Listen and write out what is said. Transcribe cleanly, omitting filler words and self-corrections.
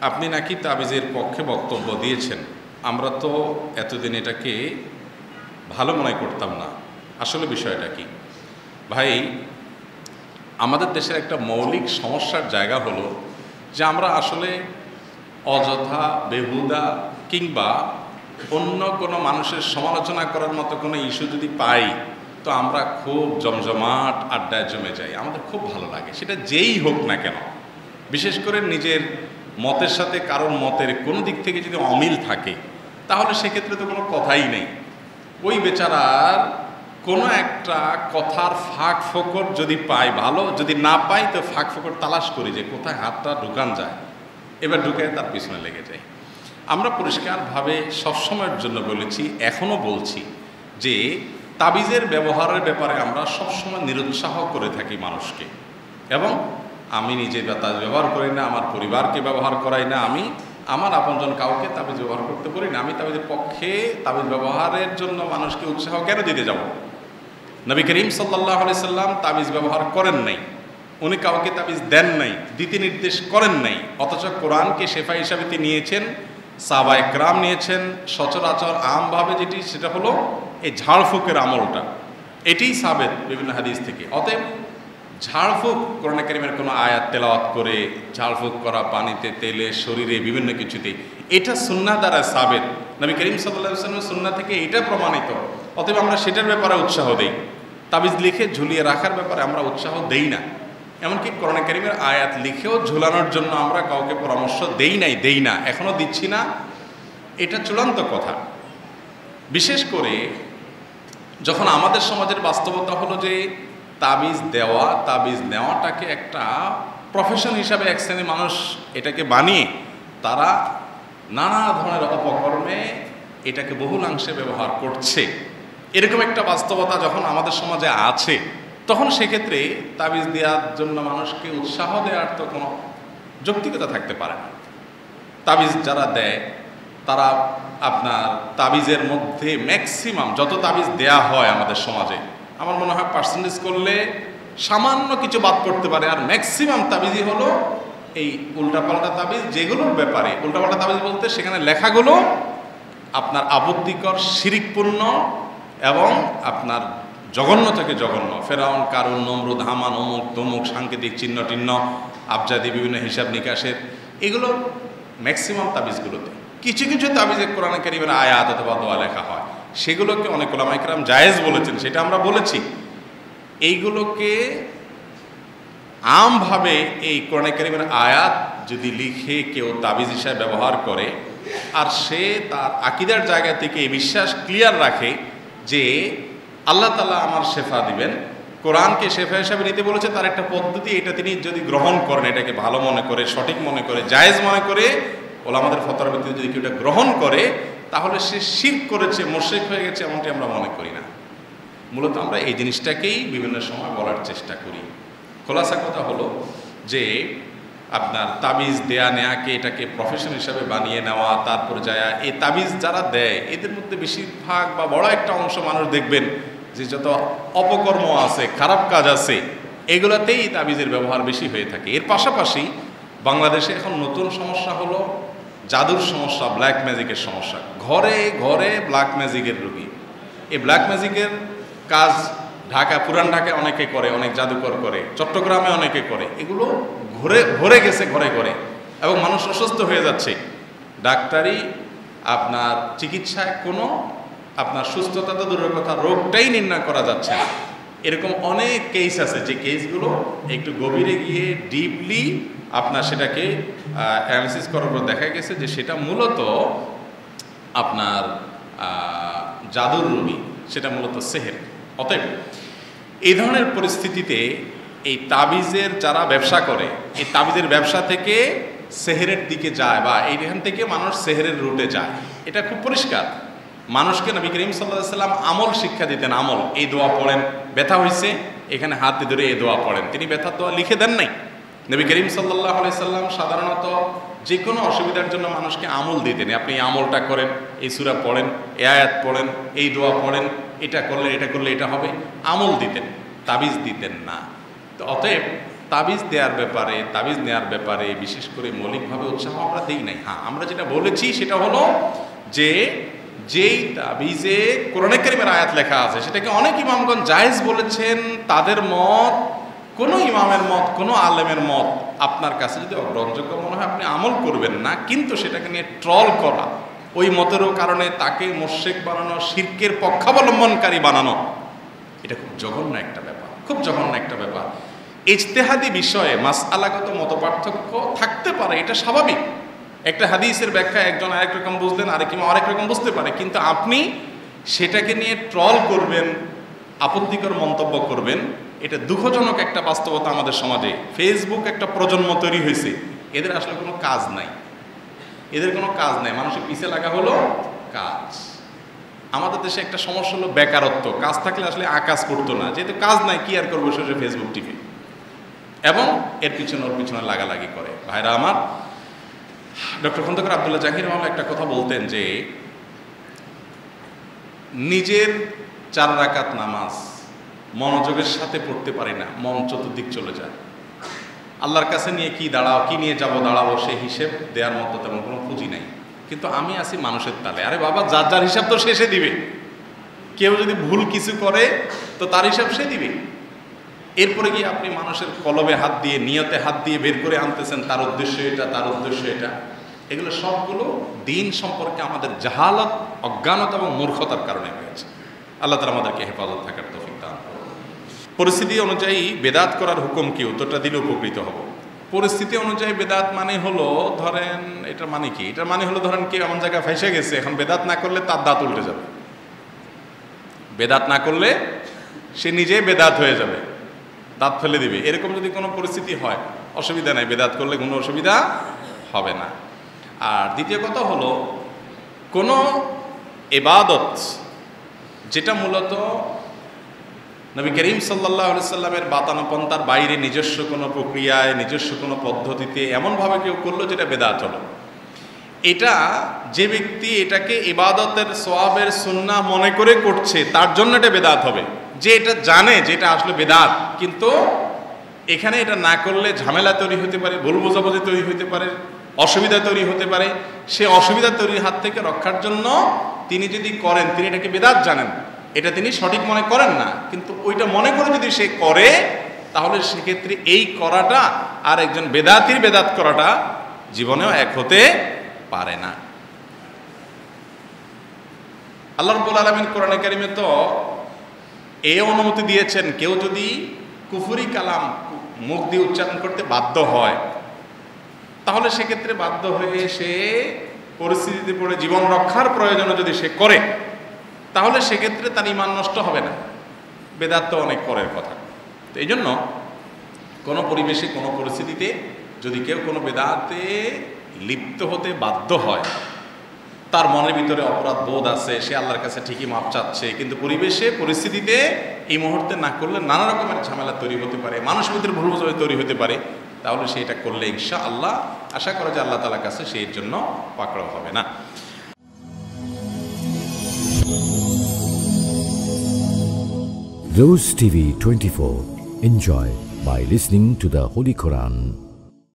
আপনি নাকি তাবিজের পক্ষে বক্তব্য দিয়েছেন। আমরা তো এতদিন এটাকে ভালো মনে করতাম না। আসলে বিষয়টা কি ভাই, আমাদের দেশের একটা মৌলিক সমস্যার জায়গা হলো যে আমরা আসলে অযথা বেহুদা কিংবা অন্য কোনো মানুষের সমালোচনা করার মতো কোনো ইস্যু যদি পাই তো আমরা খুব জমজমাট আড্ডায় জমে যাই, আমাদের খুব ভালো লাগে, সেটা যেই হোক না কেন। বিশেষ করে নিজের মতের সাথে কারোর মতের কোনো দিক থেকে যদি অমিল থাকে তাহলে সেক্ষেত্রে তো কোনো কথাই নেই। ওই বেচারার কোনো একটা কথার ফাঁক ফোকর যদি পাই ভালো, যদি না পাই তো ফাঁক ফোকর তালাশ করি যে কোথায় হাতটা ঢুকান যায়, এবার ঢুকে তার পিছনে লেগে যায়। আমরা পরিষ্কারভাবে সবসময়ের জন্য বলেছি, এখনও বলছি যে তাবিজের ব্যবহারের ব্যাপারে আমরা সবসময় নিরুৎসাহ করে থাকি মানুষকে। এবং আমি নিজে তাবিজ ব্যবহার করি না, আমার পরিবারকে ব্যবহার করাই না, আমি আমার আপনজন কাউকে তাবিজ ব্যবহার করতে পারি না। আমি তাবিজের পক্ষে তাবিজ ব্যবহারের জন্য মানুষকে উৎসাহ কেন দিতে যাব? নবী করিম সাল্লাল্লাহু আলাইহি সাল্লাম তাবিজ ব্যবহার করেন নাই, উনি কাউকে তাবিজ দেন নাই, দিতে নির্দেশ করেন নাই। অথচ কোরআনকে শেফা হিসাবে তিনি নিয়েছেন, সাহাবা একরাম নিয়েছেন। সচরাচর আমভাবে যেটি সেটা হলো এই ঝাড়ফুঁকের আমলটা, এটিই সাবেত বিভিন্ন হাদিস থেকে। অতএব ঝাড়ফুঁক কোরআন কারীমের কোনো আয়াত তেলাওয়াত করে ঝাড়ফুঁক করা পানিতে, তেলে, শরীরে, বিভিন্ন কিছুতে, এটা সুন্নাহ দ্বারা সাবেত, নবী করিম সাল্লাল্লাহু আলাইহি ওয়াসাল্লামের সুন্নাহ থেকে এটা প্রমাণিত। অতএব আমরা সেটার ব্যাপারে উৎসাহ দেই, তাবিজ লিখে ঝুলিয়ে রাখার ব্যাপারে আমরা উৎসাহ দেই না। এমনকি কোরআন কারীমের আয়াত লিখেও ঝুলানোর জন্য আমরা কাউকে পরামর্শ দেই না, এখনও দিচ্ছি না। এটা চূড়ান্ত কথা। বিশেষ করে যখন আমাদের সমাজের বাস্তবতা হলো যে তাবিজ দেওয়া, তাবিজ নেওয়াটাকে একটা প্রফেশন হিসাবে এক শ্রেণীর মানুষ এটাকে বানিয়ে তারা নানা ধরনের অপকর্মে এটাকে বহুলাংশে ব্যবহার করছে, এরকম একটা বাস্তবতা যখন আমাদের সমাজে আছে, তখন সেক্ষেত্রে তাবিজ দেওয়ার জন্য মানুষকে উৎসাহ দেওয়ার তো কোনো যৌক্তিকতা থাকতে পারে না। তাবিজ যারা দেয় তারা আপনার তাবিজের মধ্যে ম্যাক্সিমাম যত তাবিজ দেয়া হয় আমাদের সমাজে, আমার মনে হয় পার্সেন্টেজ করলে সামান্য কিছু বাদ করতে পারে, আর ম্যাক্সিমাম তাবিজই হলো এই উল্টাপাল্টা তাবিজ, যেগুলোর ব্যাপারে উল্টাপাল্টা তাবিজ বলতে সেখানে লেখাগুলো আপনার আপত্তিকর, শিরিকপূর্ণ এবং আপনার জঘন্য থেকে জঘন্য। ফেরাউন, কারুন, নমরুদ, হামান, অমুক তমুক, সাংকেতিক চিহ্ন টিহ্ন, আবজাদি, বিভিন্ন হিসাব নিকাশের, এগুলো ম্যাক্সিমাম তাবিজগুলোতে। কিছু কিছু তাবিজে কোরআন কারীমের আয়াত অথবা দোয়া লেখা হয়, সেগুলোকে অনেক উলামা ইকরাম জায়েজ বলেছেন, সেটা আমরা বলেছি। এইগুলোকে আমভাবে এই কোরআন কারীমের আয়াত যদি লিখে কেউ তাবিজ হিসাবে ব্যবহার করে, আর সে তার আকীদার জায়গা থেকে এই বিশ্বাস ক্লিয়ার রাখে যে আল্লাহ তাআলা আমার শেফা দিবেন, কোরআনকে শেফা হিসাবে নিতে বলেছে, তার একটা পদ্ধতি, এটা তিনি যদি গ্রহণ করেন, এটাকে ভালো মনে করে, সঠিক মনে করে, জায়েজ মনে করে, ওলামাদের ফতোয়ার ভিত্তিতে যদি কেউ এটা গ্রহণ করে, তাহলে সে শিরক করেছে, মুশরিক হয়ে গেছে, এমনটি আমরা মনে করি না। মূলত আমরা এই জিনিসটাকেই বিভিন্ন সময় বলার চেষ্টা করি। খোলাসা কথা হলো যে আপনার তাবিজ দেয়া নেয়াকে এটাকে প্রফেশন হিসাবে বানিয়ে নেওয়া, তারপরে যায় এই তাবিজ যারা দেয় এদের মধ্যে বেশিরভাগ বা বড় একটা অংশ মানুষ দেখবেন যে যত অপকর্ম আছে, খারাপ কাজ আছে, এগুলোতেই তাবিজের ব্যবহার বেশি হয়ে থাকে। এর পাশাপাশি বাংলাদেশে এখন নতুন সমস্যা হলো জাদুর সমস্যা, ব্ল্যাক ম্যাজিকের সমস্যা। ঘরে ঘরে ব্ল্যাক ম্যাজিকের রোগী। এই ব্ল্যাক ম্যাজিকের কাজ ঢাকা, পুরান ঢাকায় অনেকে করে, অনেক জাদুকর করে, চট্টগ্রামে অনেকে করে। এগুলো ভরে গেছে ঘরে ঘরে, এবং মানুষ অসুস্থ হয়ে যাচ্ছে। ডাক্তারি আপনার চিকিৎসায় কোনো আপনার সুস্থতা তো দূরের কথা, রোগটাই নির্ণয় করা যাচ্ছে না। এরকম অনেক কেস আছে যে কেসগুলো একটু গভীরে গিয়ে ডিপলি আপনার সেটাকে অ্যানালিসিস করার পর দেখা গেছে যে সেটা মূলত আপনার জাদুর রোগী, সেটা মূলত সেহের। অতএব এই ধরনের পরিস্থিতিতে এই তাবিজের যারা ব্যবসা করে, এই তাবিজের ব্যবসা থেকে সেহেরের দিকে যায়, বা এইখান থেকে মানুষ সেহেরের রুটে যায়, এটা খুব পরিষ্কার। মানুষকে নবী করিম সাল্লাল্লাহু আলাইহি সাল্লাম আমল শিক্ষা দিতেন। আমল, এই দোয়া পড়েন, ব্যথা হয়েছে এখানে হাত ধরে এই দোয়া পড়েন। তিনি ব্যথার দোয়া লিখে দেন নাই। নবী করিম সাল্লাল্লাহু আলাইহি সাল্লাম সাধারণত যে কোনো অসুবিধার জন্য মানুষকে আমল দিতেন। আপনি এই আমলটা করেন, এই সূরা পড়েন, এই আয়াত পড়েন, এই দোয়া পড়েন, এটা করলে এটা হবে, আমল দিতেন, তাবিজ দিতেন না। তো অতএব তাবিজ দেওয়ার ব্যাপারে, তাবিজ নেওয়ার ব্যাপারে বিশেষ করে মৌলিকভাবে উৎসাহ আমরা দিই নাই। হ্যাঁ, আমরা যেটা বলেছি সেটা হলো যে যেই তাবিজে কোরআনে কারীমের আয়াত লেখা আছে সেটাকে অনেক ইমামগণ জায়েজ বলেছেন, তাদের মত কোনো ইমামের মত, কোনো আলেমের মত আপনার কাছে যদি অগ্রহণযোগ্য মনে হয় আপনি আমল করবেন না, কিন্তু সেটাকে নিয়ে ট্রল করা, ওই মতেরও কারণে তাকে মুশরিক বানানো, শিরকের পক্ষাবলম্বনকারী বানানো, এটা খুব জঘন্য একটা ব্যাপার, খুব জঘন্য একটা ব্যাপার। ইজতেহাদি বিষয়ে মাসআলাগত মতপার্থক্য থাকতে পারে, এটা স্বাভাবিক। একটা হাদিসের ব্যাখ্যা একজন আরেক রকম বুঝলেন, আরেক ইমাম আরেক রকম বুঝতে পারে, কিন্তু আপনি সেটাকে নিয়ে ট্রল করবেন, আপত্তিকর মন্তব্য করবেন, এটা দুঃখজনক একটা বাস্তবতা আমাদের সমাজে। ফেসবুক একটা প্রজন্ম তৈরি হয়েছে, এদের আসলে কোনো কাজ নাই, এদের কোনো কাজ নাই, মানুষের পিছে লাগা হলো কাজ। আমাদের দেশে একটা সমস্যা হলো বেকারত্ব, কাজ থাকলে আসলে আকাজ করতো না, যেহেতু কাজ নাই কি আর করবো, সে ফেসবুক টিভি এবং এর পিছনে ওর পিছনে লাগালাগি করে। ভাইরা আমার, ডক্টর খন্দকার আব্দুল্লাহ জাকির রহমান একটা কথা বলতেন যে নিজের 4 রাকাত নামাজ মনোযোগের সাথে পড়তে পারি না, মন চতুর্দিক চলে যায়, আল্লাহর কাছে নিয়ে কি দাঁড়াও, কি নিয়ে যাব দাঁড়াবো, সে হিসেব দেওয়ার মতো তেমন কোনো পুঁজি নাই। কিন্তু আমি আছি মানুষের তালে, আরে বাবা যার যার হিসাব তো শেষে দিবে, কেউ যদি ভুল কিছু করে তো তার হিসাব সে দিবে। এরপরে গিয়ে আপনি মানুষের কলবে হাত দিয়ে, নিয়তে হাত দিয়ে বের করে আনতেছেন তার উদ্দেশ্য এটা, তার উদ্দেশ্য এটা। এগুলো সবগুলো দিন সম্পর্কে আমাদের জাহালত, অজ্ঞানতা এবং মূর্খতার কারণে হয়েছে। আল্লাহ তাআলা আমাদেরকে হেফাজত থাকার তৌফিক দান করুন। পরিস্থিতি অনুযায়ী বেদাত করার হুকুম কি, উত্তরটা দিলে উপকৃত হব। পরিস্থিতি অনুযায়ী বেদাত মানে হলো, ধরেন এটার মানে কি, এটার মানে হলো ধরেন কেউ এমন জায়গায় ফেসে গেছে, এখন বেদাত না করলে তার দাঁত উল্টে যাবে, বেদাত না করলে সে নিজেই বেদাত হয়ে যাবে, দাঁত ফেলে দিবে, এরকম যদি কোনো পরিস্থিতি হয় অসুবিধা নাই, বেদাত করলে কোনো অসুবিধা হবে না। আর দ্বিতীয় কথা হলো, কোনো ইবাদত যেটা মূলত নবী করিম সাল্লাল্লাহু আলাইহি সাল্লামের বাতানো পন্থার বাইরে নিজস্ব কোনো প্রক্রিয়ায়, নিজস্ব কোনো পদ্ধতিতে এমনভাবে কেউ করলো যেটা বেদাত হলো, এটা যে ব্যক্তি এটাকে ইবাদতের সওয়াবের সুন্নাহ মনে করে করছে তার জন্য এটা বেদাত হবে। যে এটা জানে যে এটা আসলে বেদাত, কিন্তু এখানে এটা না করলে ঝামেলা তৈরি হতে পারে, ভুল বোঝাবুঝি তৈরি হতে পারে, অসুবিধা তৈরি হতে পারে, সে অসুবিধা তৈরির হাত থেকে রক্ষার জন্য তিনি যদি করেন, তিনি এটাকে বেদাত জানেন, এটা তিনি সঠিক মনে করেন না, কিন্তু ওইটা মনে করে যদি সে করে, তাহলে সেক্ষেত্রে এই করাটা আর একজন বেদাতির বেদাত করাটা জীবনেও এক হতে পারে না। আল্লাহ রাব্বুল আলামিন কোরআনে কারিমে তো এই অনুমতি দিয়েছেন, কেউ যদি কুফরি কালাম মুখ দিয়ে উচ্চারণ করতে বাধ্য হয়, তাহলে সেক্ষেত্রে বাধ্য হয়ে সে পরিস্থিতিতে পড়ে জীবন রক্ষার প্রয়োজনে যদি সে করে, তাহলে সেক্ষেত্রে তার ঈমান নষ্ট হবে না। বেদাত তো অনেক পরের কথা। তো এই জন্য কোনো পরিবেশে, কোনো পরিস্থিতিতে যদি কেউ কোনো বেদাতে লিপ্ত হতে বাধ্য হয়, তার মনের ভিতরে অপরাধ বোধ আছে, সে আল্লাহর কাছে ঠিকই মাপ চাচ্ছে, কিন্তু পরিবেশে, পরিস্থিতিতে এই মুহূর্তে না করলে নানা রকমের ঝামেলা তৈরি হতে পারে, মানুষের ভিতরে ভুল বোঝাবুঝি তৈরি হতে পারে, তাহলে সে এটা করলে ইনশাআল্লাহ আশা করে যে আল্লাহ তাআলার কাছে সে এর জন্য পাকড়াও হবে না। Rose TV 24. Enjoy by listening to the Holy Quran.